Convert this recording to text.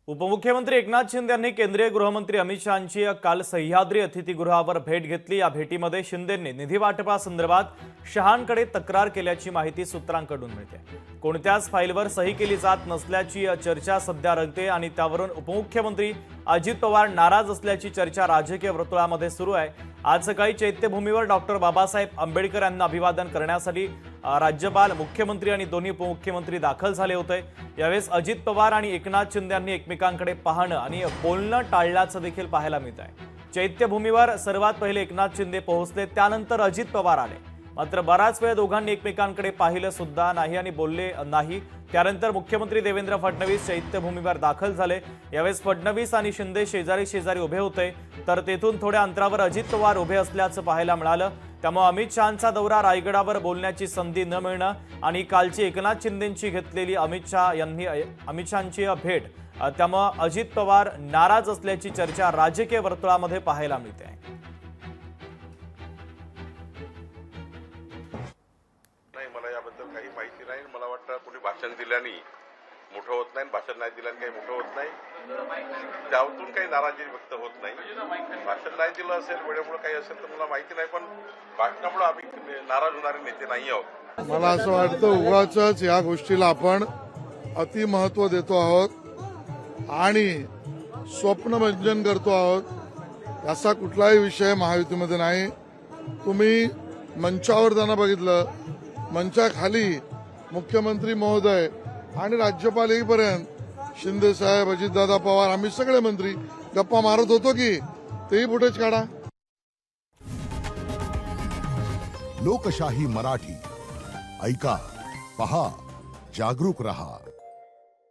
उपमुख्यमंत्री एकनाथ शिंदे यांनी केंद्रीय गृहमंत्री अमित शहांची काल सह्याद्री अतिथीगृहावर भेट घेतली। या भेटीमध्ये शिंदेंनी निधी वाटपासंदर्भात शहांकडे तक्रार केल्याची माहिती सूत्रांकडून मिळते। कोणत्याच फाईलवर सही केली जात नसल्याची चर्चा सध्या रंगते आणि त्यावरून उपमुख्यमंत्री अजित पवार नाराज असल्याची चर्चा राजकीय वर्तुळामध्ये सुरू आहे। आज सकाळी चैत्यभूमीवर डॉक्टर बाबासाहेब आंबेडकर यांना अभिवादन करण्यासाठी राज्यपाल, मुख्यमंत्री आणि दोन्ही उपमुख्यमंत्री दाखल झाले होते। यावेळेस अजित पवार आणि एकनाथ शिंदे यांनी एकमेकांकडे पाहणं आणि बोलणं टाळल्याचं देखील पाहायला मिळत आहे। चैत्यभूमीवर सर्वात पहिले एकनाथ शिंदे पोहोचले, त्यानंतर अजित पवार आले। मात्र बराच वेळ दोघांनी एकमेकांकडे पाहिलं सुद्धा नाही आणि बोलले नाही। त्यानंतर मुख्यमंत्री देवेंद्र फडणवीस चैत्यभूमीवर दाखल झाले। यावेळेस फडणवीस आणि शिंदे शेजारी शेजारी उभे होते, तर तेथून थोड्या अंतरावर अजित पवार उभे असल्याचं पाहायला मिळालं। त्यामुळे अमित शहांचा दौरा रायगडावर बोलण्याची संधी न मिळणं आणि कालची एकनाथ शिंदेंची घेतलेली अमित शहांची भेट, त्यामुळे अजित पवार नाराज असल्याची चर्चा राजकीय वर्तुळामध्ये पाहायला मिळते। नाही, मला याबद्दल काही माहिती नाही। मला वाटतं कोणी भाषण दिल्याने मोठं होत नाही, भाषण नाही दिल्याने काही मोठं होत नाही, त्यातून काही नाराजी व्यक्त होत नाही। भाषण नाही दिलं असेल, वेळेमुळे काही असेल तर मला माहिती नाही, पण भाषणामुळे आम्ही नाराज होणारे नेते नाही आहोत। मला असं वाटतं उगाचच या गोष्टीला आपण अति महत्व देतो आहोत आणि स्वप्नभंजन करतो आहोत। असा कुठलाही विषय महायुतीमध्ये नाही। तुम्ही मंचावर जाणं बघितलं, मंचाखाली मुख्यमंत्री महोदय आणि राज्यपाल येईपर्यंत शिंदे साहेब, अजितदादा पवार, आम्ही सगळे मंत्री गप्पा मारत होतो की तेही फुटेज काढा। लोकशाही मराठी ऐका, पहा, जागरूक रहा।